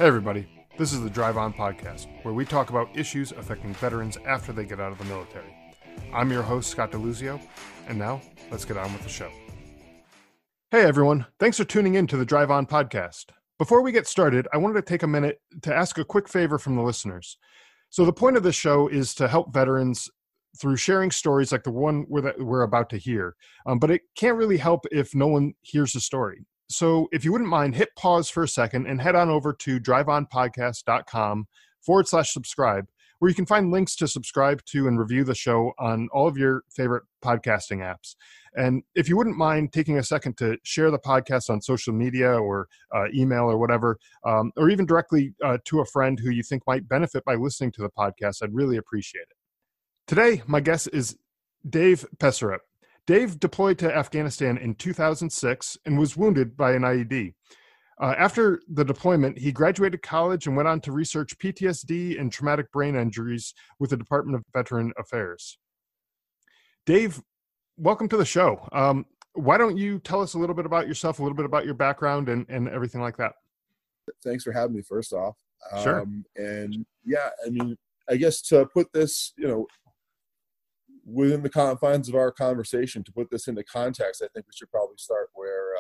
Hey everybody, this is the Drive On Podcast, where we talk about issues affecting veterans after they get out of the military. I'm your host, Scott DeLuzio, and now let's get on with the show. Hey everyone, thanks for tuning in to the Drive On Podcast. Before we get started, I wanted to take a minute to ask a quick favor from the listeners. So the point of this show is to help veterans through sharing stories like the one we're about to hear, but it can't really help if no one hears the story. So if you wouldn't mind, hit pause for a second and head on over to driveonpodcast.com/subscribe, where you can find links to subscribe to and review the show on all of your favorite podcasting apps. And if you wouldn't mind taking a second to share the podcast on social media or email or whatever, or even directly to a friend who you think might benefit by listening to the podcast, I'd really appreciate it. Today, my guest is Dave Pesaret. Dave deployed to Afghanistan in 2006 and was wounded by an IED. After the deployment, he graduated college and went on to research PTSD and traumatic brain injuries with the Department of Veteran Affairs. Dave, welcome to the show. Why don't you tell us a little bit about yourself, a little bit about your background and everything like that? Thanks for having me, first off. Sure. And yeah, I mean, I guess to put this, within the confines of our conversation, to put this into context, I think we should probably start where,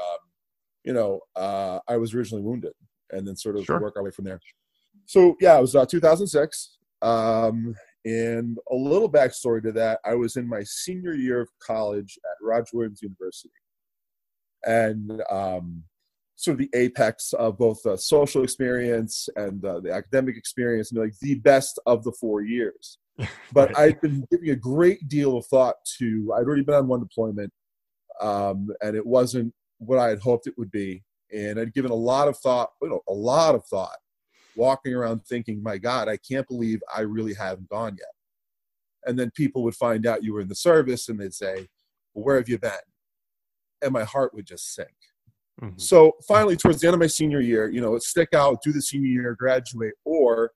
I was originally wounded and then sort of work our way from there. So yeah, it was 2006. And a little backstory to that, I was in my senior year of college at Roger Williams University. And sort of the apex of both the social experience and the academic experience, and like the best of the 4 years. But I'd been giving a great deal of thought to, I'd already been on one deployment, and it wasn't what I had hoped it would be. And I'd given a lot of thought, walking around thinking, my God, I can't believe I really haven't gone yet. And then people would find out you were in the service and they'd say, well, where have you been? And my heart would just sink. Mm-hmm. So finally, towards the end of my senior year, it's stick out, do the senior year, graduate, or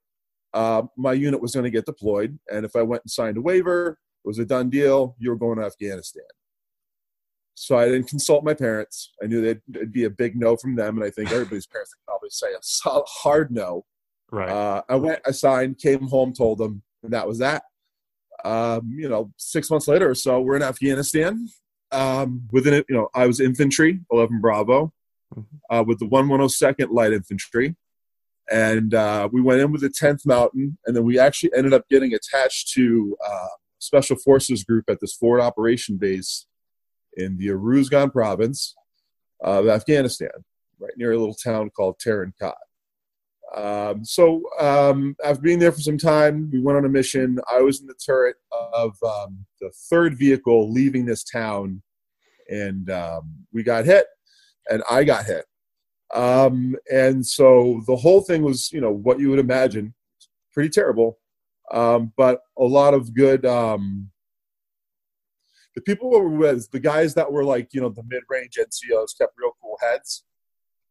my unit was going to get deployed. And if I went and signed a waiver, it was a done deal. You were going to Afghanistan. So I didn't consult my parents. I knew it'd be a big no from them. And I think everybody's parents would probably say a solid, hard no. Right. I went, I signed, came home, told them, and that was that. 6 months later or so, we're in Afghanistan. Within it, I was infantry, 11 Bravo, with the 112nd Light Infantry. And we went in with the 10th Mountain, and then we actually ended up getting attached to Special Forces Group at this forward operation base in the Uruzgan province of Afghanistan, right near a little town called Tarin Kot. So after being there for some time, we went on a mission. I was in the turret of the third vehicle leaving this town, and we got hit, and I got hit. And so the whole thing was, what you would imagine, pretty terrible. But a lot of good, the people we were with, the guys that were like, the mid-range NCOs kept real cool heads,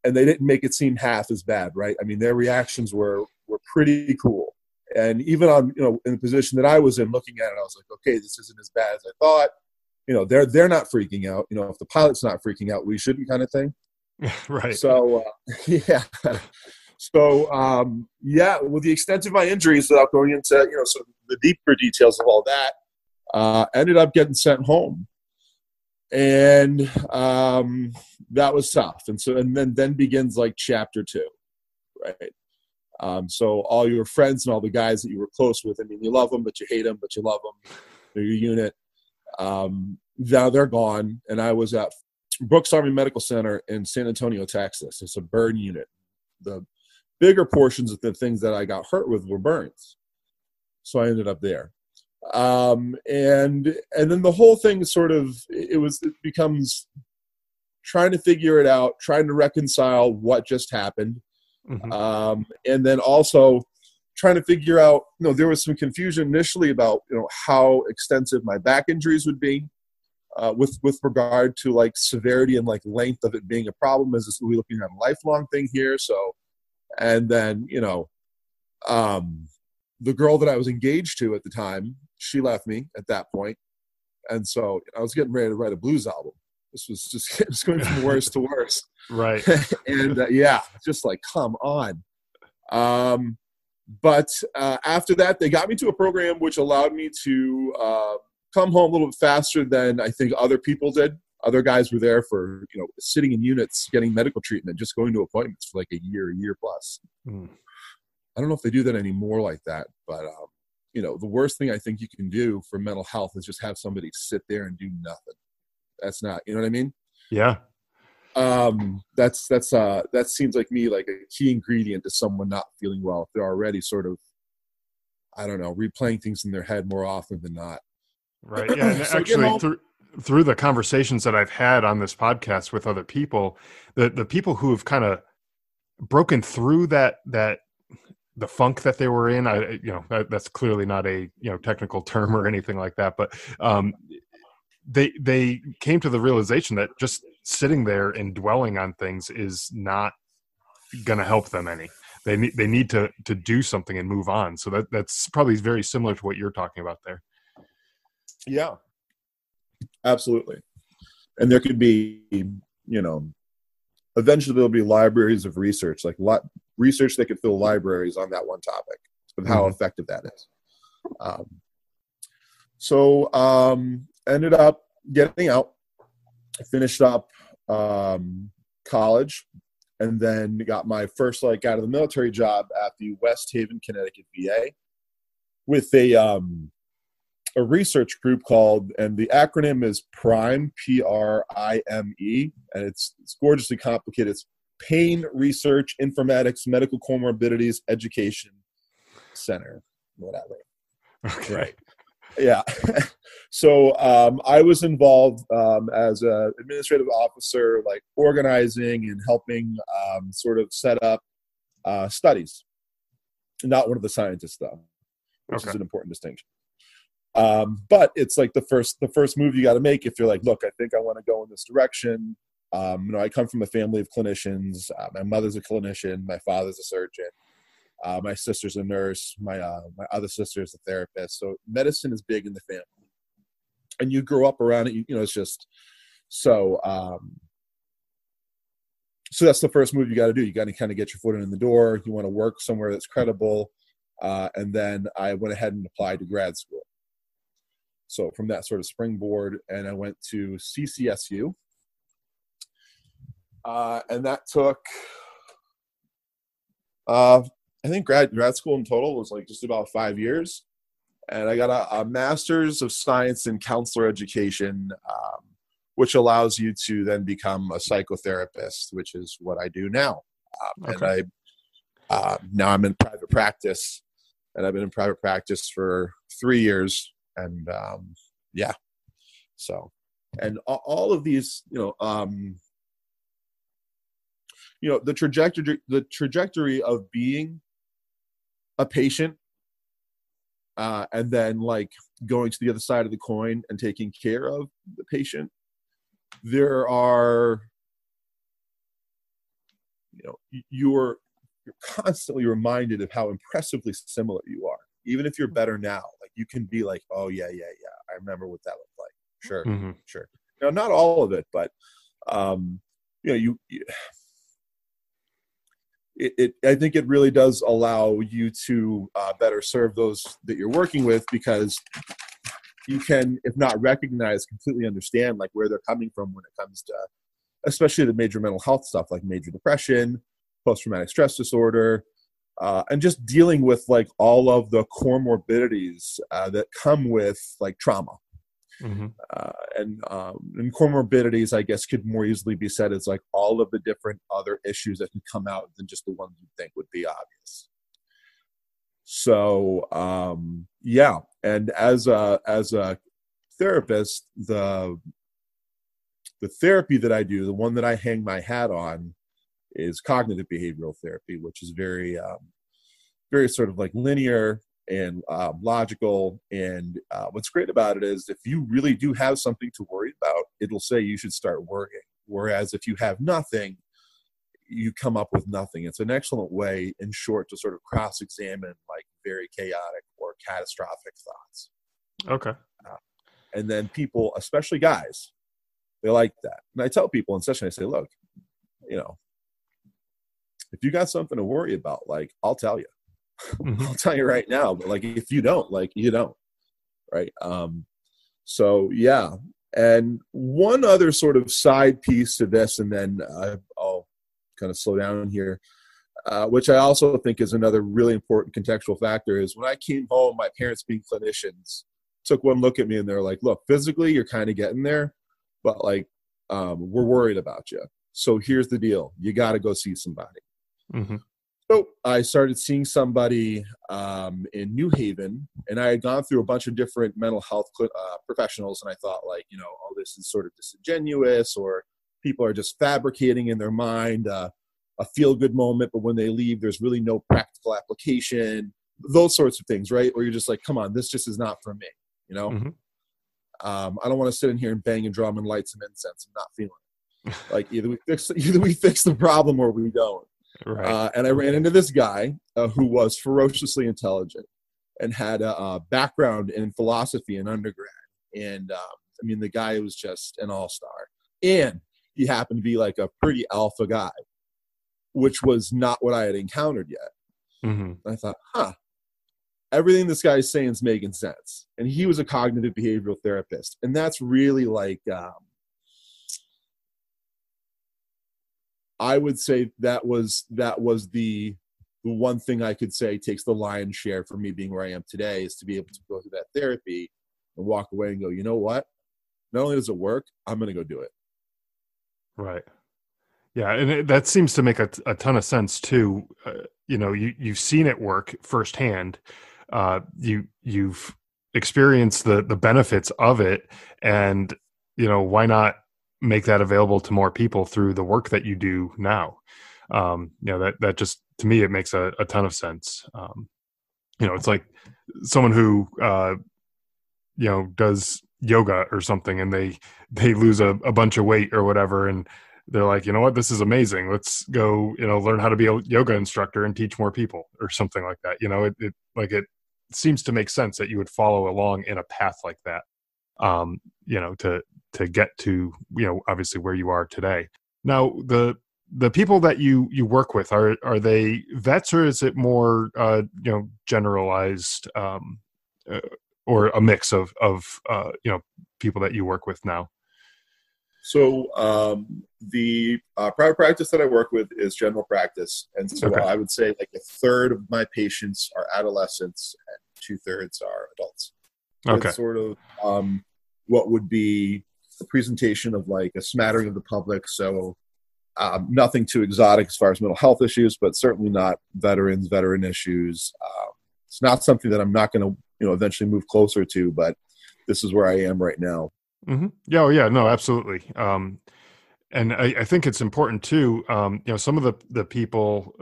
and they didn't make it seem half as bad, right? I mean, their reactions were pretty cool. And even on, in the position that I was in, looking at it, I was like, okay, this isn't as bad as I thought. They're not freaking out. If the pilot's not freaking out, we shouldn't, kind of thing. Right. So, yeah. So, with the extent of my injuries, without going into, sort of the deeper details of all that, ended up getting sent home. And that was tough. And so, and then begins like chapter 2, right? So all your friends and all the guys that you were close with, I mean, you love them, but you hate them, but you love them. They're your unit. Now they're gone. And I was at Brooks Army Medical Center in San Antonio, Texas. It's a burn unit. The bigger portions of the things that I got hurt with were burns. So I ended up there. And then the whole thing sort of, it becomes trying to figure it out, trying to reconcile what just happened. Mm-hmm. And then also trying to figure out, there was some confusion initially about, how extensive my back injuries would be, with regard to like severity and like length of it being a problem. Is we looking at a lifelong thing here? So, and then, the girl that I was engaged to at the time, she left me at that point. And so I was getting ready to write a blues album. This was just, it was going from worse to worse. Right. And just like, come on. But after that, they got me to a program which allowed me to come home a little bit faster than I think other people did. Other guys were there for, sitting in units, getting medical treatment, just going to appointments for like a year plus. I don't know if they do that anymore like that, but the worst thing I think you can do for mental health is just have somebody sit there and do nothing. That's not, you know what I mean? Yeah. That seems like me like a key ingredient to someone not feeling well. If they're already sort of, I don't know, replaying things in their head more often than not. Right. Yeah. And So actually, through the conversations that I've had on this podcast with other people, the people who have kind of broken through that the funk that they were in, that's clearly not a technical term or anything like that, but they came to the realization that just sitting there and dwelling on things is not going to help them any. They need to do something and move on. So that's probably very similar to what you're talking about there. Yeah, absolutely. And there could be, eventually there'll be libraries of research, like research that could fill libraries on that one topic, with how effective that is. Ended up getting out, finished up college, and then got my first out of the military job at the West Haven, Connecticut VA with a research group called, and the acronym is PRIME, PRIME, and it's gorgeously complicated. It's Pain Research Informatics Medical Comorbidities Education Center, whatever. Okay. Right. Yeah. So I was involved as an administrative officer, like organizing and helping sort of set up studies. Not one of the scientists, though, which is an important distinction. But it's like the first move you got to make if you're like, look, I think I want to go in this direction. I come from a family of clinicians. My mother's a clinician. My father's a surgeon. My sister's a nurse. My other sister's a therapist. So medicine is big in the family. And you grow up around it, it's just so. So that's the first move you got to do. You got to kind of get your foot in the door. You want to work somewhere that's credible. And then I went ahead and applied to grad school. So from that sort of springboard, and I went to CCSU. And that took, I think grad school in total was like just about 5 years. And I got a master's of science in counselor education, which allows you to then become a psychotherapist, which is what I do now. Okay. And now I'm in private practice, and I've been in private practice for 3 years. And so, and all of these, the trajectory of being a patient, and then like going to the other side of the coin and taking care of the patient, you're constantly reminded of how impressively similar you are. Even if you're better now, like you can be like, oh yeah, I remember what that looked like. Sure. Now, not all of it, but I think it really does allow you to better serve those that you're working with, because you can, if not recognize, completely understand like where they're coming from when it comes to, especially the major mental health stuff like major depression, post-traumatic stress disorder, and just dealing with like all of the comorbidities that come with like trauma. And comorbidities, I guess, could more easily be said as like all of the different other issues that can come out than just the ones you think would be obvious. So, and as a therapist, the therapy that I do, the one that I hang my hat on, is cognitive behavioral therapy, which is very sort of like linear and logical. And what's great about it is if you really do have something to worry about, it'll say you should start worrying. Whereas if you have nothing, you come up with nothing. It's an excellent way, in short, to sort of cross-examine like very chaotic or catastrophic thoughts. Okay. And then people, especially guys, they like that. And I tell people in session, I say, look, if you got something to worry about, like, I'll tell you. Mm-hmm. I'll tell you right now. But like, if you don't, like, you don't, right? So yeah. And one other sort of side piece to this, and then I'll kind of slow down here, which I also think is another really important contextual factor, is when I came home, my parents being clinicians took one look at me and they're like, look, physically you're kind of getting there, but like, we're worried about you. So here's the deal. You got to go see somebody. Mm-hmm. So I started seeing somebody in New Haven, and I had gone through a bunch of different mental health professionals, and I thought, like, you know, oh, this is sort of disingenuous, or people are just fabricating in their mind a feel-good moment, but when they leave, there's really no practical application, those sorts of things, right? Or you're just like, come on, this just is not for me, you know? Mm-hmm. I don't want to sit in here and bang a drum and light some incense. I'm not feeling it. Like, either we fix the problem or we don't. Right. And I ran into this guy who was ferociously intelligent and had a background in philosophy in undergrad. And I mean, the guy was just an all-star. And he happened to be like a pretty alpha guy, which was not what I had encountered yet. Mm-hmm. I thought, everything this guy's saying is making sense. And he was a cognitive behavioral therapist. And that's really like, I would say that was the one thing I could say takes the lion's share for me being where I am today, is to be able to go through that therapy and walk away and go, you know what? Not only does it work, I'm going to go do it. Right. Yeah. And that seems to make a ton of sense too. You know, you've seen it work firsthand. You've experienced the benefits of it, and, you know, why not make that available to more people through the work that you do now? You know, that just, to me, it makes a ton of sense. You know, it's like someone who, you know, does yoga or something, and they lose a bunch of weight or whatever. And they're like, you know what, this is amazing. Let's go, you know, learn how to be a yoga instructor and teach more people or something like that. You know, it seems to make sense that you would follow along in a path like that. You know, to get to, you know, obviously where you are today. Now, the people that you work with, are they vets, or is it more, you know, generalized, or a mix of you know, people that you work with now? So the private practice that I work with is general practice. And so Okay. I would say like a third of my patients are adolescents and 2/3 are adults. Okay. It's sort of what would be a presentation of like a smattering of the public. So nothing too exotic as far as mental health issues, but certainly not veteran issues. It's not something that I'm not going to, you know, eventually move closer to, but this is where I am right now. Mm-hmm. Yeah. Oh, yeah. No, absolutely. And I think it's important too. You know, some of the people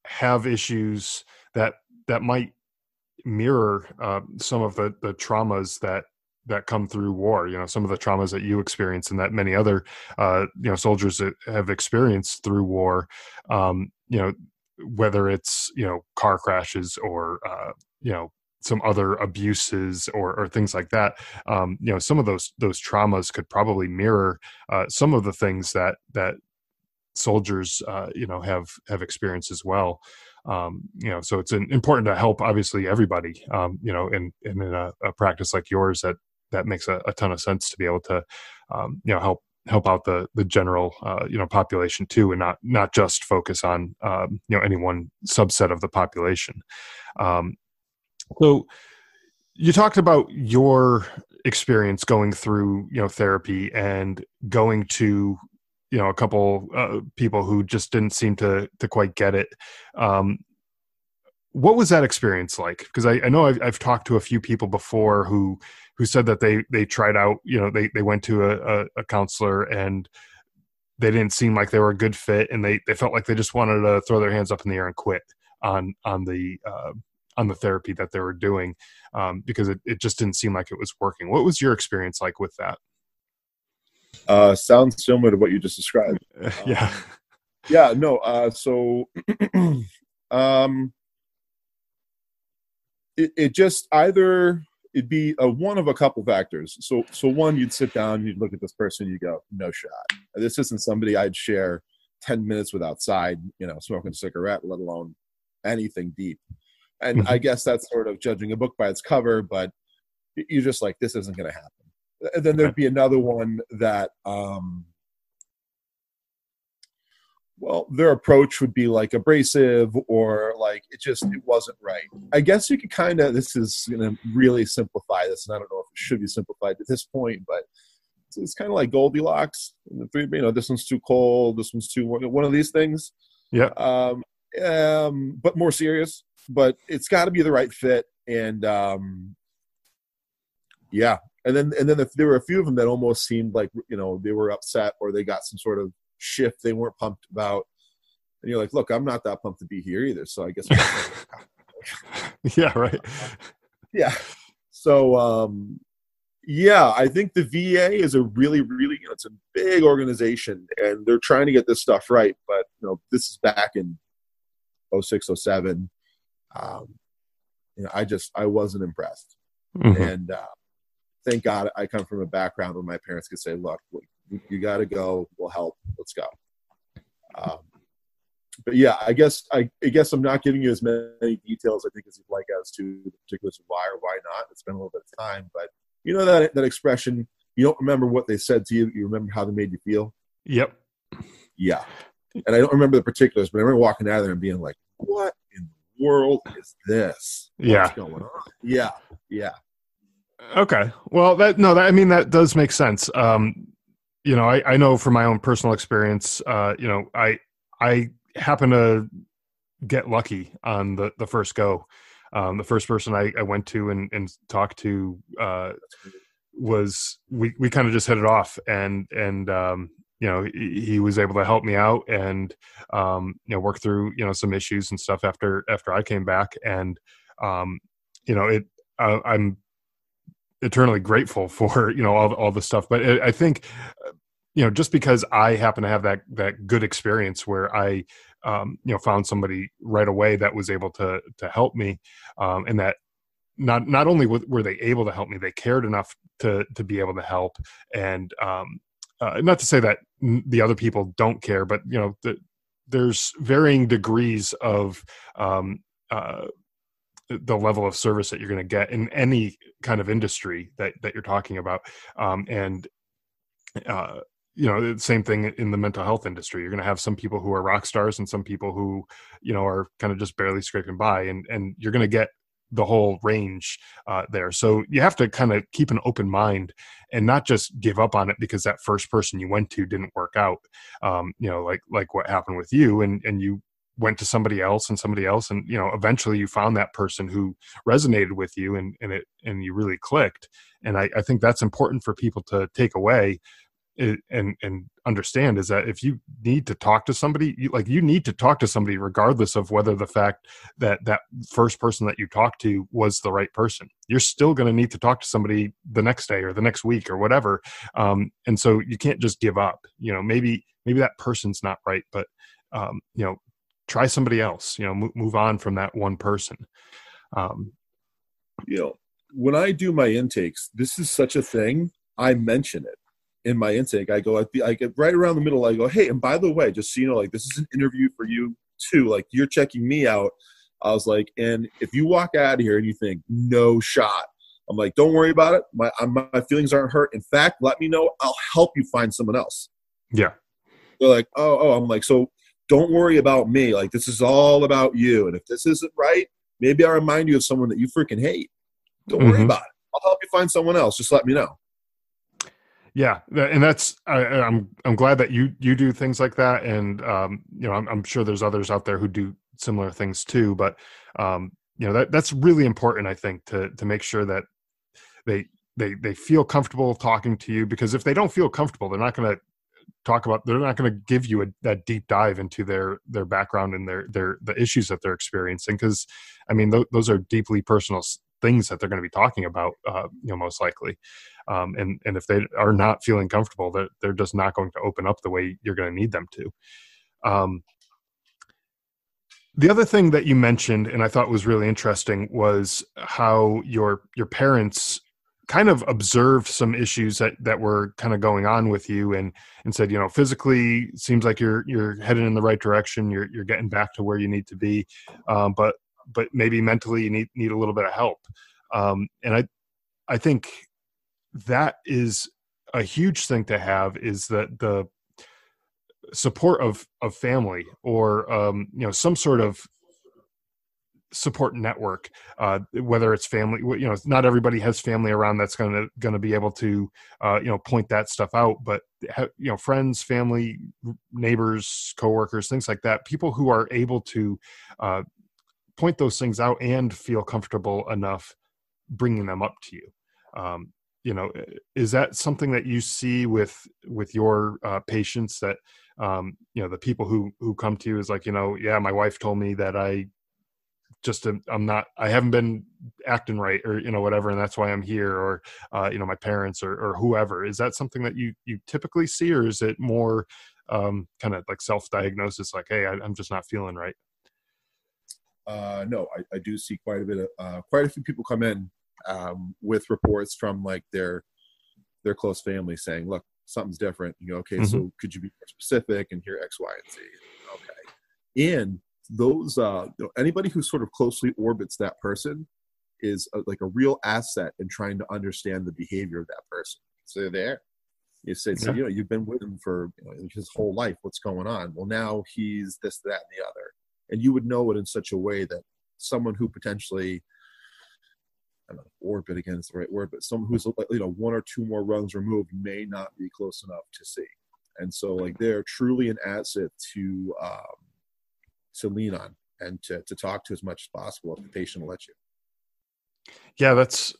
have issues that might mirror some of the traumas that come through war. You know, some of the traumas that you experience and that many other you know, soldiers that have experienced through war. You know, whether it's, you know, car crashes or you know, some other abuses or things like that. You know, some of those traumas could probably mirror some of the things that soldiers you know, have experienced as well. You know, so it's important to help, obviously, everybody. You know, in a practice like yours, that makes a ton of sense to be able to you know, help out the general you know, population too, and not just focus on you know, any one subset of the population. So you talked about your experience going through, you know, therapy and going to, you know, a couple people who just didn't seem to quite get it. What was that experience like? Because I know I've talked to a few people before who said that they tried out, you know, they went to a counselor and they didn't seem like they were a good fit, and they felt like they just wanted to throw their hands up in the air and quit on the therapy that they were doing, because it just didn't seem like it was working. What was your experience like with that? Sounds similar to what you just described. Yeah. Yeah, no. So it just either it'd be one of a couple factors. So one, you'd sit down, you'd look at this person, you go, no shot. This isn't somebody I'd share 10 minutes with outside, smoking a cigarette, let alone anything deep. And I guess that's sort of judging a book by its cover, but you're just like, this isn't going to happen. And then there'd be another one that, their approach would be like abrasive, or like it wasn't right. I guess you could this is going to really simplify this, and I don't know if it should be simplified at this point, but it's kind of like Goldilocks. This one's too cold, this one's too one of these things. Yeah. But more serious. But it's got to be the right fit, and yeah. And then there were a few of them that almost seemed like they were upset, or they got some sort of shift they weren't pumped about, and you're like, look, I'm not that pumped to be here either, so I guess yeah, right. Yeah. So I think the VA is a really, really, it's a big organization, and they're trying to get this stuff right, but this is back in 06, 07. I wasn't impressed. And thank God I come from a background where my parents could say, look, you got to go, we'll help, let's go. But yeah, I guess I'm not giving you as many details, I think, as you'd like as to the particulars of why or why not. It's been a little bit of time, but that expression, you don't remember what they said to you, you remember how they made you feel. Yep. Yeah. And I don't remember the particulars, but I remember walking out of there and being like, what in the world is this? What's going on? Yeah. Yeah. Okay. Well, that does make sense. I know from my own personal experience, I happen to get lucky on the first go. The first person I went to and talked to was we kind of just hit it off, and he was able to help me out and work through some issues and stuff after I came back, and I'm eternally grateful for all the stuff. But I think just because I happen to have that good experience where I found somebody right away that was able to help me, and that not only were they able to help me, they cared enough to be able to help. And not to say that the other people don't care, but there's varying degrees of the level of service that you're going to get in any kind of industry that you're talking about. The same thing in the mental health industry. You're going to have some people who are rock stars and some people who, are kind of just barely scraping by, and you're going to get the whole range there. So you have to kind of keep an open mind and not just give up on it because that first person you went to didn't work out. Like what happened with you, and you went to somebody else, and eventually you found that person who resonated with you, and you really clicked. And I think that's important for people to take away and understand, is that if you need to talk to somebody, you need to talk to somebody regardless of whether the fact that that first person that you talked to was the right person. You're still going to need to talk to somebody the next day or the next week or whatever. And so you can't just give up. Maybe that person's not right, but try somebody else. Move on from that one person. When I do my intakes, this is such a thing. I mention it in my intake. I get right around the middle. I go, hey, and by the way, just so you know, this is an interview for you too. You're checking me out. I was like, and if you walk out of here and you think no shot, I'm like, don't worry about it. My feelings aren't hurt. In fact, let me know. I'll help you find someone else. Yeah. They're like, oh. I'm like, so don't worry about me. This is all about you. And if this isn't right, maybe I'll remind you of someone that you freaking hate. Don't worry about it. I'll help you find someone else. Just let me know. Yeah, and that's I'm glad that you do things like that, and I'm sure there's others out there who do similar things too. But that's really important, I think, to make sure that they feel comfortable talking to you, because if they don't feel comfortable, they're not going to give you that deep dive into their background and the issues that they're experiencing, because those are deeply personal things that they're going to be talking about, most likely. And if they are not feeling comfortable, they're just not going to open up the way you're going to need them to. The other thing that you mentioned, and I thought was really interesting, was how your parents kind of observed some issues that were kind of going on with you, and said, physically seems like you're headed in the right direction. You're getting back to where you need to be. But maybe mentally you need a little bit of help. And I think that is a huge thing to have, is that the support of family, or some sort of support network, whether it's family. Not everybody has family around that's going to be able to point that stuff out, but friends, family, neighbors, coworkers, things like that, people who are able to point those things out and feel comfortable enough bringing them up to you. Is that something that you see with your patients, that the people who come to you is like, yeah, my wife told me that I haven't been acting right, or whatever, and that's why I'm here, or my parents, or whoever. Is that something that you typically see, or is it more kind of like self-diagnosis, like, hey, I'm just not feeling right? No, I do see quite a few people come in with reports from like their close family saying, look, something's different. Okay, so could you be more specific, and here X, Y, and Z? Okay. And those anybody who sort of closely orbits that person is like a real asset in trying to understand the behavior of that person. So they're there. You say, so you've been with him for his whole life. What's going on? Well, now he's this, that, and the other. And you would know it in such a way that someone who potentially, I don't know, orbit again is the right word, but someone who's one or two more rungs removed may not be close enough to see. And so like they're truly an asset to lean on and to talk to as much as possible if the patient will let you. Yeah, that's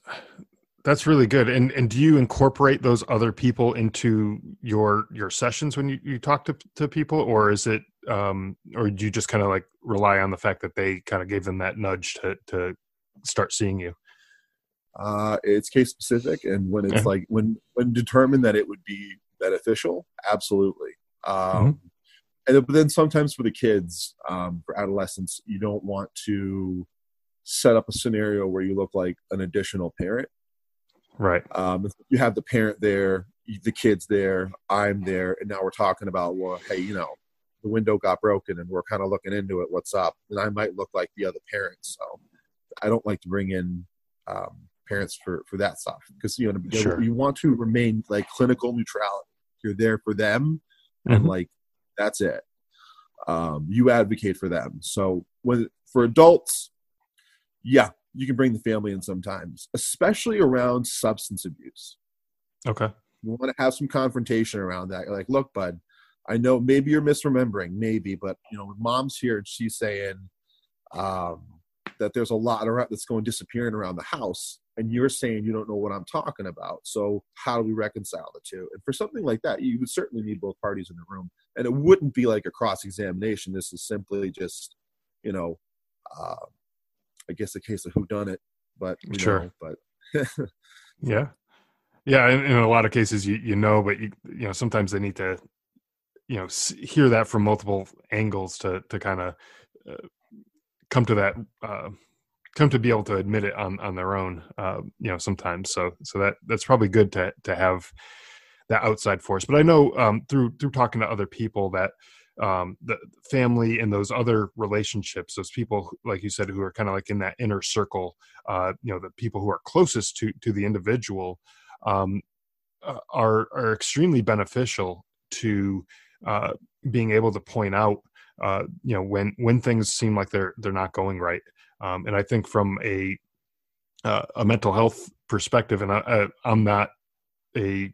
really good. And do you incorporate those other people into your sessions when you talk to people, or is it or do you just kind of like rely on the fact that they kind of gave them that nudge to start seeing you? It's case specific, and when it's like when determined that it would be beneficial, absolutely. But then sometimes for the kids, for adolescents, you don't want to set up a scenario where you look like an additional parent. Right. You have the parent there, the kids there, I'm there, and now we're talking about, well, hey, the window got broken and we're kind of looking into it. What's up? And I might look like the other parents. So I don't like to bring in parents for that stuff, because Sure. you want to remain like clinical neutrality. You're there for them, and like that's it. You advocate for them. So for adults, yeah, you can bring the family in sometimes, especially around substance abuse. Okay. You want to have some confrontation around that. You're like, look, bud, I know maybe you're misremembering, maybe, but mom's here and she's saying that there's a lot that's going disappearing around the house, and you're saying you don't know what I'm talking about. So how do we reconcile the two? And for something like that, you would certainly need both parties in the room, and it wouldn't be like a cross-examination. This is simply just, I guess a case of whodunit, but sure. But yeah. In a lot of cases, but sometimes they need to, hear that from multiple angles to kind of come to that, come to be able to admit it on their own, sometimes. So that's probably good to have that outside force. But I know through talking to other people that the family and those other relationships, those people, like you said, who are kind of like in that inner circle, the people who are closest to the individual, are extremely beneficial to being able to point out, when things seem like they're not going right. And I think from a mental health perspective, and I'm not a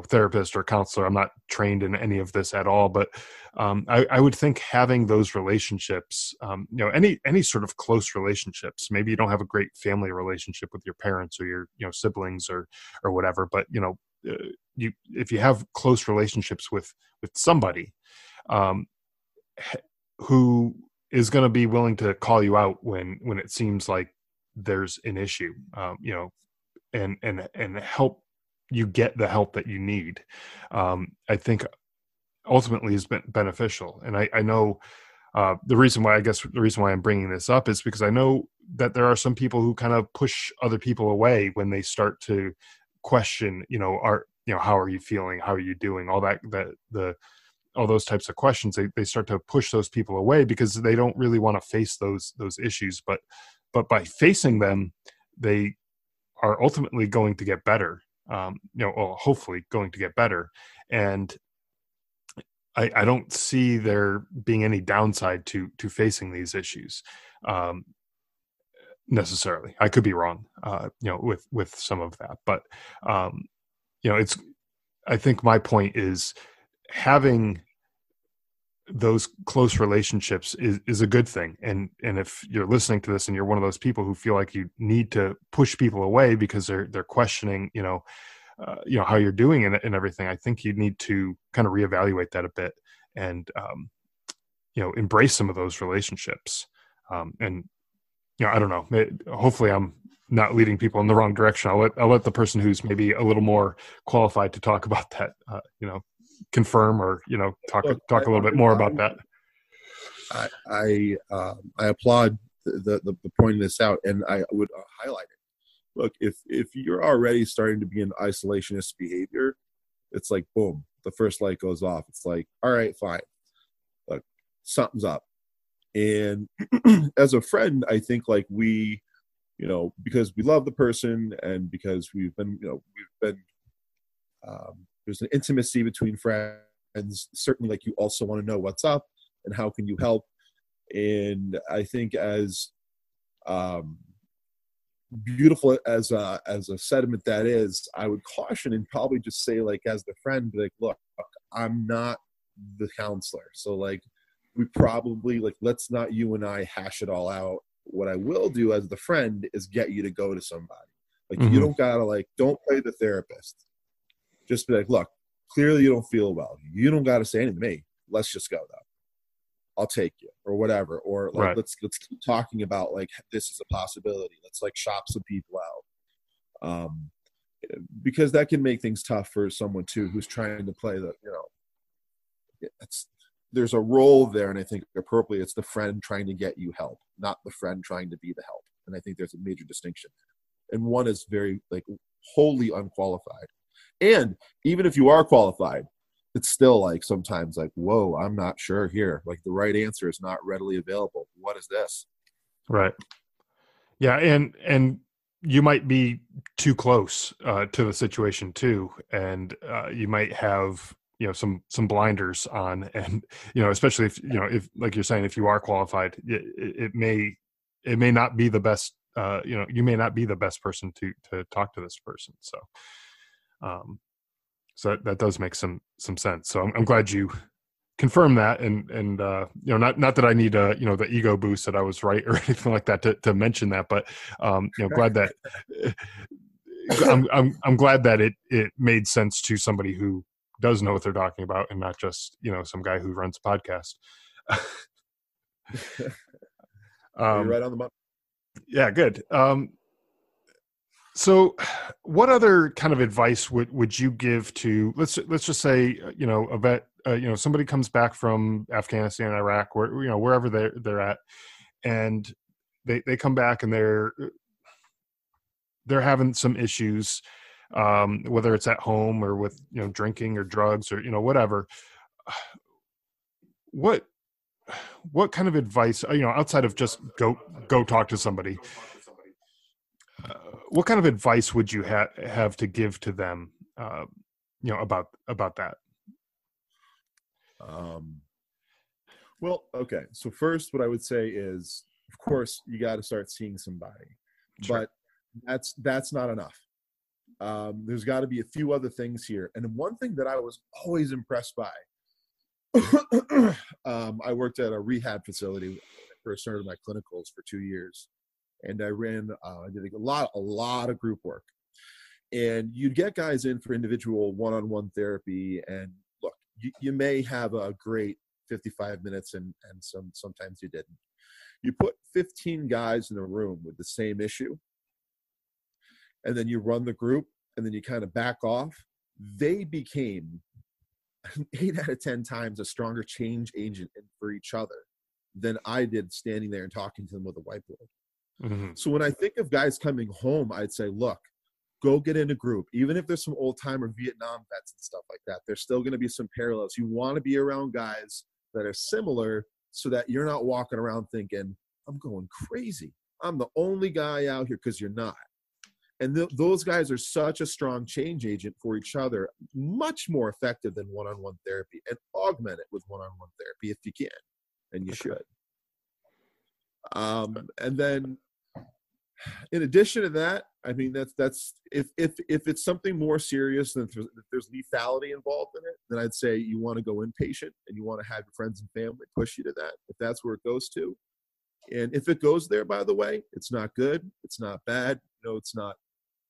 therapist or counselor. I'm not trained in any of this at all, but I would think having those relationships, any sort of close relationships, maybe you don't have a great family relationship with your parents or your siblings or whatever, but if you have close relationships with somebody who is going to be willing to call you out when it seems like there's an issue, and help you get the help that you need, I think ultimately is beneficial. And I know The reason why I'm bringing this up is because I know that there are some people who kind of push other people away when they start to question, how are you feeling? How are you doing? All those types of questions, they start to push those people away because they don't really want to face those issues. But by facing them, they are ultimately going to get better. Hopefully going to get better. And I don't see there being any downside to facing these issues necessarily. I could be wrong, with some of that, but I think my point is having those close relationships is a good thing. And if you're listening to this and you're one of those people who feel like you need to push people away because they're questioning, how you're doing and everything, I think you need to kind of reevaluate that a bit and, embrace some of those relationships. And, I don't know, hopefully I'm not leading people in the wrong direction. I'll let the person who's maybe a little more qualified to talk about that, confirm or, talk a little bit more about that. I applaud the pointing this out, and I would highlight it. Look, if you're already starting to be in isolationist behavior, it's like, boom, the first light goes off. It's like, all right, fine. Look, something's up. And as a friend, I think like we, because we love the person and because we've been, there's an intimacy between friends. Certainly, like, you also want to know what's up and how can you help. And I think as beautiful as a sentiment that is, I would caution and probably just say, like, as the friend, like, look, I'm not the counselor, so like we probably, like, let's not you and I hash it all out. What I will do as the friend is get you to go to somebody. Like, you don't gotta, like, don't play the therapist. Just be like, look, clearly you don't feel well. You don't gotta say anything to me. Let's just go though. I'll take you, or whatever. Or like, let's keep talking about, like, this is a possibility. Let's, like, shop some people out. Because that can make things tough for someone too who's trying to play the, there's a role there, and I think appropriately it's the friend trying to get you help, not the friend trying to be the help. And I think there's a major distinction. And one is very, like, wholly unqualified. And even if you are qualified, it's still, like, sometimes like, whoa, I'm not sure here. Like, the right answer is not readily available. What is this? Right. Yeah. And you might be too close to the situation too. And you might have, some blinders on, and, especially if like you're saying, if you are qualified, it may not be the best, you may not be the best person to talk to this person. So, so that does make some sense. So I'm glad you confirmed that. And not that I need the ego boost that I was right or anything like that to mention that, but, glad that I'm glad that it made sense to somebody who does know what they're talking about, and not just, some guy who runs a podcast. You're right on the money. Yeah, good. So what other kind of advice would you give to, let's just say, a vet, somebody comes back from Afghanistan, Iraq, wherever they're at, and they come back and they're having some issues, whether it's at home or with, drinking or drugs or, whatever. What kind of advice, outside of just go talk to somebody, what kind of advice would you have to give to them, about that? Well, okay. So first, what I would say is, of course, you got to start seeing somebody, sure. But that's not enough. There's got to be a few other things here. And one thing that I was always impressed by, I worked at a rehab facility when I first started my clinicals for 2 years. And I did a lot of group work. And you'd get guys in for individual one-on-one therapy. And look, you may have a great 55 minutes and sometimes you didn't. You put 15 guys in a room with the same issue, and then you run the group, and then you kind of back off. They became 8 out of 10 times a stronger change agent for each other than I did standing there and talking to them with a whiteboard. Mm-hmm. So when I think of guys coming home, I'd say, look, go get in a group. Even if there's some old timer Vietnam vets and stuff like that, there's still going to be some parallels. You want to be around guys that are similar so that you're not walking around thinking, I'm going crazy. I'm the only guy out here, because you're not. And those guys are such a strong change agent for each other, much more effective than one-on-one therapy, and augment it with one-on-one therapy if you can, and you should. And then in addition to that, I mean, that's if it's something more serious than if there's lethality involved in it, then I'd say you want to go inpatient and you want to have your friends and family push you to that, if that's where it goes to. And if it goes there, by the way, it's not good, it's not bad, it's not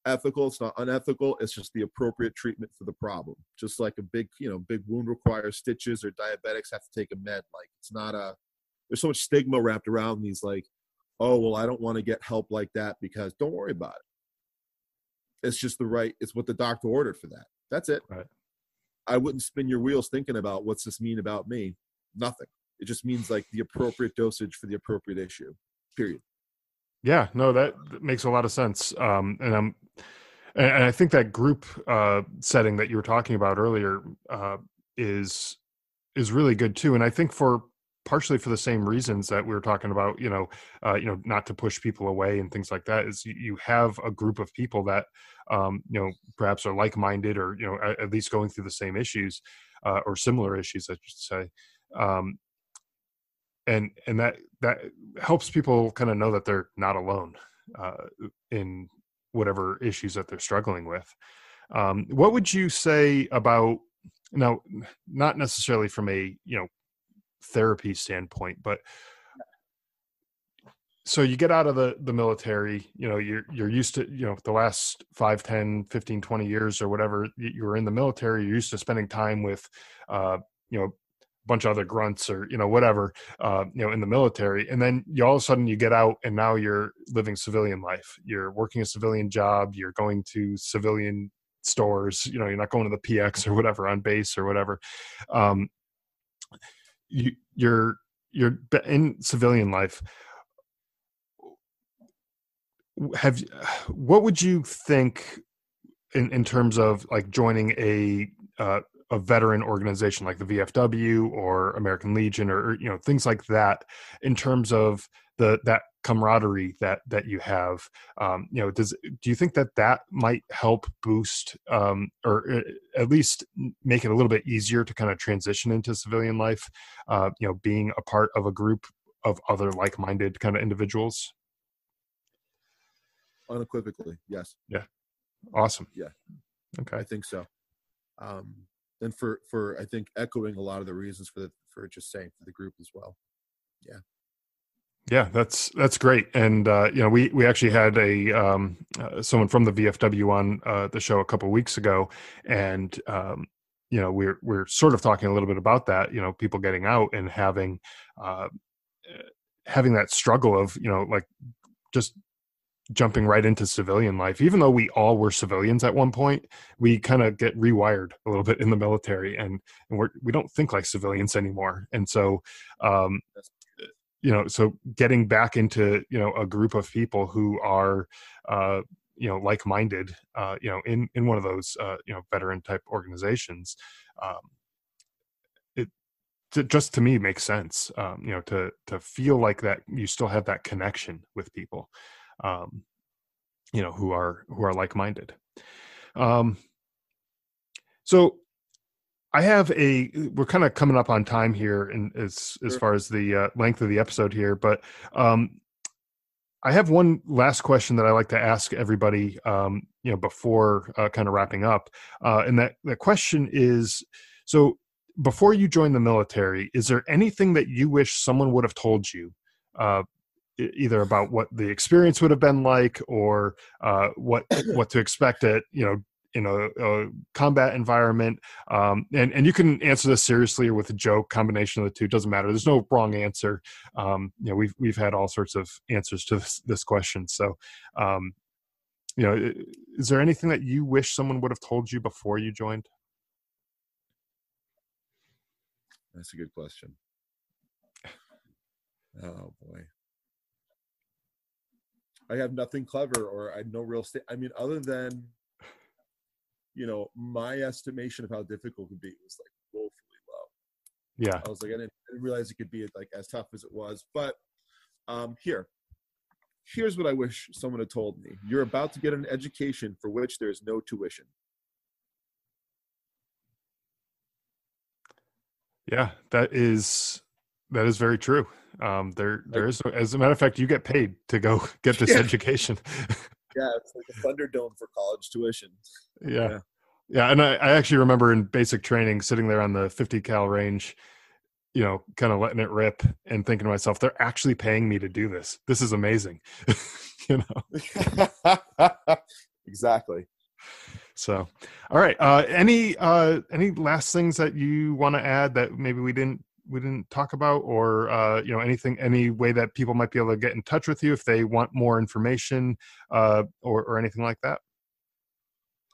ethical, it's not unethical, it's just the appropriate treatment for the problem. Just like a big wound requires stitches, or diabetics have to take a med. Like, it's not there's so much stigma wrapped around these, like, oh, well, I don't want to get help like that, because don't worry about it. It's just it's what the doctor ordered for that. That's it. Right. I wouldn't spin your wheels thinking about what's this mean about me. Nothing. It just means like the appropriate dosage for the appropriate issue, period. Yeah, no, that makes a lot of sense. And I think that group setting that you were talking about earlier is really good too. And I think partially for the same reasons that we were talking about, not to push people away and things like that, is you have a group of people that, perhaps are like-minded, or, at least going through the same issues or similar issues, I should say. And that helps people kind of know that they're not alone in whatever issues that they're struggling with. What would you say about, now, not necessarily from a, therapy standpoint, but so you get out of the military, you're used to, the last 5, 10, 15, 20 years or whatever you were in the military, you're used to spending time with, a bunch of other grunts or, whatever, in the military. And then all of a sudden you get out and now you're living civilian life. You're working a civilian job. You're going to civilian stores, you're not going to the PX or whatever on base or whatever. You're in civilian life. What would you think in terms of like joining a veteran organization like the VFW or American Legion, or things like that, in terms of that camaraderie that you have? Do you think that might help boost or at least make it a little bit easier to kind of transition into civilian life, being a part of a group of other like-minded kind of individuals? Unequivocally, yes. Yeah. Awesome. Yeah. Okay. I think so. And for I think echoing a lot of the reasons for just saying for the group as well. Yeah. Yeah, that's great. And we actually had someone from the VFW on the show a couple of weeks ago, and we're sort of talking a little bit about that. People getting out and having that struggle of like just jumping right into civilian life. Even though we all were civilians at one point, we kind of get rewired a little bit in the military, and we don't think like civilians anymore. And so so getting back into, a group of people who are, like-minded, in one of those, veteran type organizations, just to me makes sense, to feel like that you still have that connection with people, who are like-minded. So we're kind of coming up on time here, and as far as the length of the episode here, but I have one last question that I like to ask everybody, before kind of wrapping up. And that question is, so before you joined the military, is there anything that you wish someone would have told you, either about what the experience would have been like, or what to expect at, in a combat environment? And you can answer this seriously or with a joke, combination of the two, doesn't matter. There's no wrong answer. We've had all sorts of answers to this question. So, is there anything that you wish someone would have told you before you joined? That's a good question. Oh boy. I have nothing clever, or I no real I mean, other than, my estimation of how difficult it could be was like woefully low. Yeah. I was like, I didn't realize it could be like as tough as it was. But here's what I wish someone had told me. You're about to get an education for which there's no tuition. Yeah, that is very true. There is, as a matter of fact, you get paid to go get this education. Yeah, it's like a Thunderdome for college tuition. Yeah. And I actually remember in basic training sitting there on the 50 cal range, kind of letting it rip and thinking to myself, they're actually paying me to do this. This is amazing. Exactly. So, all right. Any last things that you want to add that maybe we didn't talk about, or any way that people might be able to get in touch with you if they want more information, or anything like that?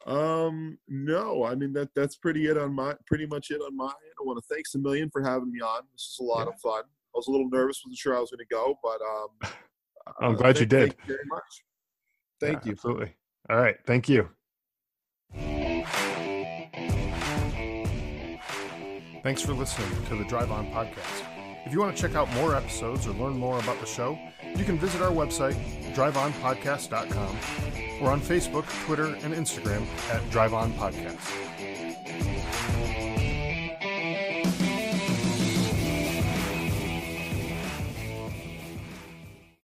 No, I mean that's pretty much it on mine. I want to thanks a million for having me on. This is a lot of fun. I was a little nervous, wasn't sure I was going to go, but I'm glad you did. Thank you very much. Thank you. Absolutely. All right. Thank you. Thanks for listening to the Drive On Podcast. If you want to check out more episodes or learn more about the show, you can visit our website, driveonpodcast.com, or on Facebook, Twitter, and Instagram at Drive On Podcast.